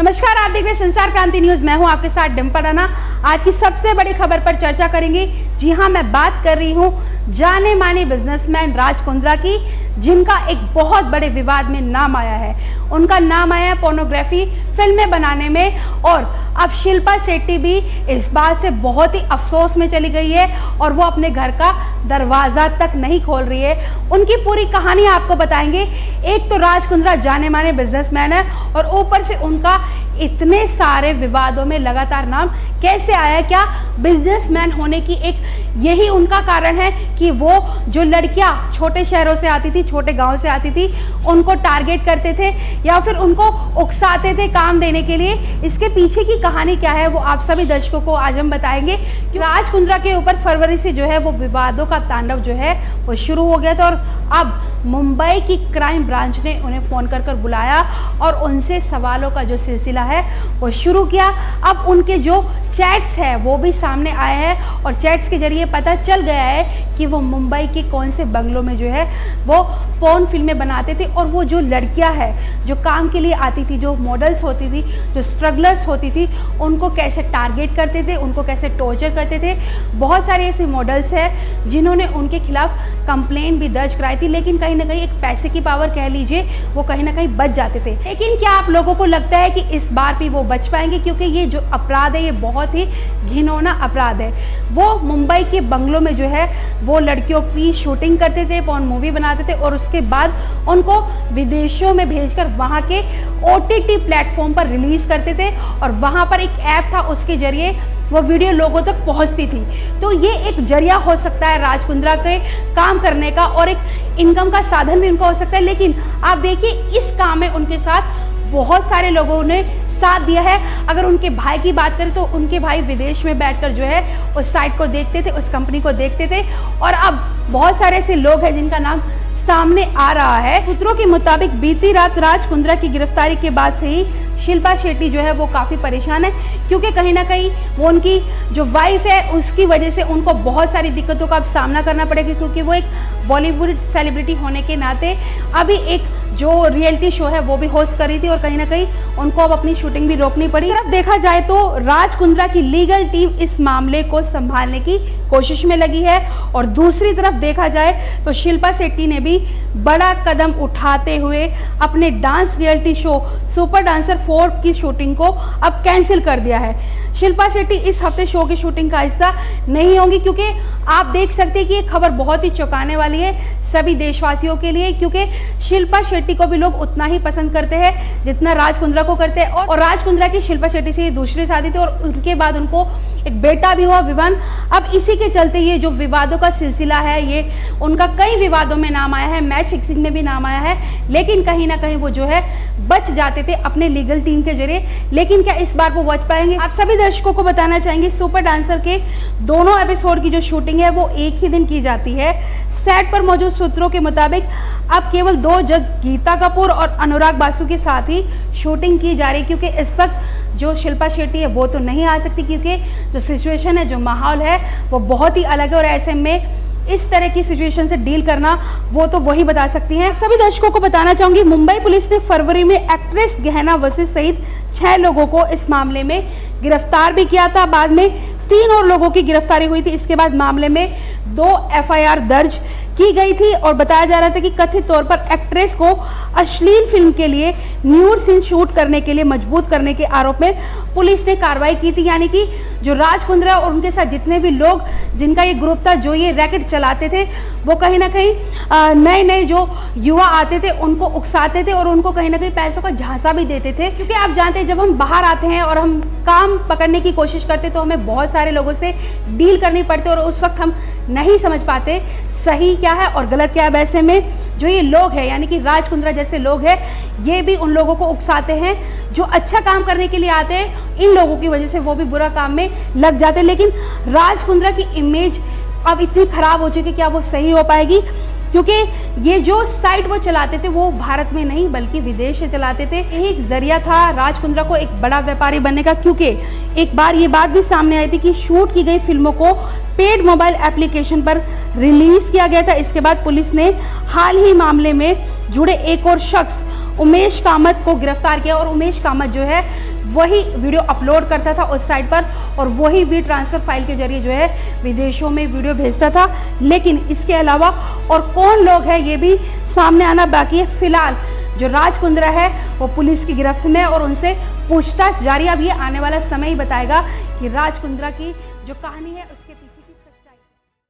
नमस्कार, आप देख रहे हैं संसार क्रांति न्यूज। मैं हूं आपके साथ डिम्पल राणा। आज की सबसे बड़ी खबर पर चर्चा करेंगे। जी हां, मैं बात कर रही हूं जाने माने बिजनेसमैन राज कुंद्रा की, जिनका एक बहुत बड़े विवाद में नाम आया है। उनका नाम आया है पोर्नोग्राफी फिल्में बनाने में, और अब शिल्पा शेट्टी भी इस बात से बहुत ही अफसोस में चली गई है और वो अपने घर का दरवाजा तक नहीं खोल रही है। उनकी पूरी कहानी आपको बताएंगे। एक तो राज कुंद्रा जाने माने बिजनेसमैन है और ऊपर से उनका इतने सारे विवादों में लगातार नाम कैसे आया। क्या बिजनेसमैन होने की एक यही उनका कारण है कि वो जो लड़कियां छोटे शहरों से आती थी, छोटे गांव से आती थी, उनको टारगेट करते थे या फिर उनको उकसाते थे काम देने के लिए। इसके पीछे की कहानी क्या है वो आप सभी दर्शकों को आज हम बताएंगे। राज कुंद्रा के ऊपर फरवरी से जो है वो विवादों का तांडव जो है वो शुरू हो गया था, और अब मुंबई की क्राइम ब्रांच ने उन्हें फ़ोन कर बुलाया और उनसे सवालों का जो सिलसिला है वो शुरू किया। अब उनके जो चैट्स है वो भी सामने आए हैं और चैट्स के जरिए पता चल गया है कि वो मुंबई के कौन से बंगलों में जो है वो पोर्न फिल्में बनाते थे, और वो जो लड़कियां हैं जो काम के लिए आती थी, जो मॉडल्स होती थी, जो स्ट्रगलर्स होती थी, उनको कैसे टारगेट करते थे, उनको कैसे टॉर्चर करते थे। बहुत सारे ऐसे मॉडल्स हैं जिन्होंने उनके खिलाफ कंप्लेंट भी दर्ज कराई थी, लेकिन कहीं ना कहीं एक पैसे की पावर कह लीजिए, वो कहीं ना कहीं बच जाते थे। लेकिन क्या आप लोगों को लगता है कि इस बार भी वो बच पाएंगे? क्योंकि ये जो अपराध है ये बहुत ही घिनौना अपराध है। वो मुंबई के बंगलों में जो है वो लड़कियों की शूटिंग करते थे, पोर्न मूवी बनाते थे, और उसके बाद उनको विदेशों में भेजकर वहाँ के OTT प्लेटफॉर्म पर रिलीज करते थे, और वहाँ पर एक ऐप था, उसके जरिए वो वीडियो लोगों तक पहुंचती थी। तो ये एक जरिया हो सकता है राज कुंद्रा के काम करने का, और एक इनकम का साधन भी उनका हो सकता है। लेकिन आप देखिए, इस काम में उनके साथ बहुत सारे लोगों ने साथ दिया है। अगर उनके भाई की बात करें तो उनके भाई विदेश में बैठकर जो है उस साइट को देखते थे, उस कंपनी को देखते थे, और अब बहुत सारे ऐसे लोग हैं जिनका नाम सामने आ रहा है। सूत्रों के मुताबिक बीती रात राज कुंद्रा की गिरफ्तारी के बाद से ही शिल्पा शेट्टी जो है वो काफ़ी परेशान है, क्योंकि कहीं ना कहीं वो उनकी जो वाइफ है उसकी वजह से उनको बहुत सारी दिक्कतों का अब सामना करना पड़ेगा, क्योंकि वो एक बॉलीवुड सेलिब्रिटी होने के नाते अभी एक जो रियलिटी शो है वो भी होस्ट कर रही थी, और कहीं ना कहीं उनको अब अपनी शूटिंग भी रोकनी पड़ी। तरफ देखा जाए तो राज कुंद्रा की लीगल टीम इस मामले को संभालने की कोशिश में लगी है, और दूसरी तरफ देखा जाए तो शिल्पा शेट्टी ने भी बड़ा कदम उठाते हुए अपने dance reality show super dancer 4 की शूटिंग को अब कैंसिल कर दिया है। शिल्पा शेट्टी इस हफ्ते शो की शूटिंग का हिस्सा नहीं होंगी, क्योंकि आप देख सकते हैं कि ये खबर बहुत ही चौंकाने वाली है सभी देशवासियों के लिए, क्योंकि शिल्पा शेट्टी को भी लोग उतना ही पसंद करते हैं जितना राज कुंद्रा को करते हैं। और राज कुंद्रा की शिल्पा शेट्टी से ये दूसरी शादी थी, और उनके बाद उनको एक बेटा भी हुआ, विवान। अब इसी के चलते ये जो विवादों का सिलसिला है, ये उनका कई विवादों में नाम आया है, मैच फिक्सिंग में भी नाम आया है, लेकिन कहीं ना कहीं वो जो है बच जाते थे अपने लीगल टीम के जरिए। लेकिन क्या इस बार वो बच पाएंगे? आप सभी दर्शकों को बताना चाहेंगे, सुपर डांसर के दोनों एपिसोड की जो शूटिंग है वो एक ही दिन की जाती है। सेट पर मौजूद सूत्रों के मुताबिक अब केवल 2 जज गीता कपूर और अनुराग बासु के साथ ही शूटिंग की जा रही, क्योंकि इस वक्त जो शिल्पा शेट्टी है वो तो नहीं आ सकती, क्योंकि जो सिचुएशन है, जो माहौल है वो बहुत ही अलग है, और ऐसे में इस तरह की सिचुएशन से डील करना वो तो वही बता सकती हैं। सभी दर्शकों को बताना चाहूंगी, मुंबई पुलिस ने फरवरी में एक्ट्रेस गहना वसीम सहित 6 लोगों को इस मामले में गिरफ्तार भी किया था। बाद में 3 और लोगों की गिरफ्तारी हुई थी। इसके बाद मामले में 2 FIR दर्ज की गई थी, और बताया जा रहा था कि कथित तौर पर एक्ट्रेस को अश्लील फिल्म के लिए न्यूड सीन शूट करने के लिए मजबूर करने के आरोप में पुलिस ने कार्रवाई की थी। यानी कि जो राज कुंद्रा और उनके साथ जितने भी लोग, जिनका ये ग्रुप था, जो ये रैकेट चलाते थे, वो कहीं ना कहीं नए नए जो युवा आते थे उनको उकसाते थे और उनको कहीं ना कहीं पैसों का झांसा भी देते थे। क्योंकि आप जानते हैं, जब हम बाहर आते हैं और हम काम पकड़ने की कोशिश करते तो हमें बहुत सारे लोगों से डील करनी पड़ती है, और उस वक्त हम नहीं समझ पाते सही क्या है और गलत क्या है। वैसे में जो ये लोग हैं, यानी कि राज कुंद्रा जैसे लोग हैं, ये भी उन लोगों को उकसाते हैं जो अच्छा काम करने के लिए आते हैं। इन लोगों की वजह से वो भी बुरा काम में लग जाते हैं। लेकिन राज कुंद्रा की इमेज अब इतनी खराब हो चुकी है, क्या वो सही हो पाएगी? क्योंकि ये जो साइट वो चलाते थे वो भारत में नहीं बल्कि विदेश से चलाते थे। यही एक जरिया था राज कुंद्रा को एक बड़ा व्यापारी बनने का, क्योंकि एक बार ये बात भी सामने आई थी कि शूट की गई फिल्मों को पेड मोबाइल एप्लीकेशन पर रिलीज किया गया था। इसके बाद पुलिस ने हाल ही मामले में जुड़े एक और शख्स उमेश कामत को गिरफ्तार किया और उमेश कामत जो है वही वीडियो अपलोड करता था उस साइट पर और वही वी ट्रांसफ़र फाइल के जरिए जो है विदेशों में वीडियो भेजता था। लेकिन इसके अलावा और कौन लोग हैं ये भी सामने आना बाकी है। फिलहाल जो राज कुंद्रा है वो पुलिस की गिरफ्त में और उनसे पूछताछ जारी। अब ये आने वाला समय ही बताएगा कि राज कुंद्रा की जो कहानी है उसके पीछे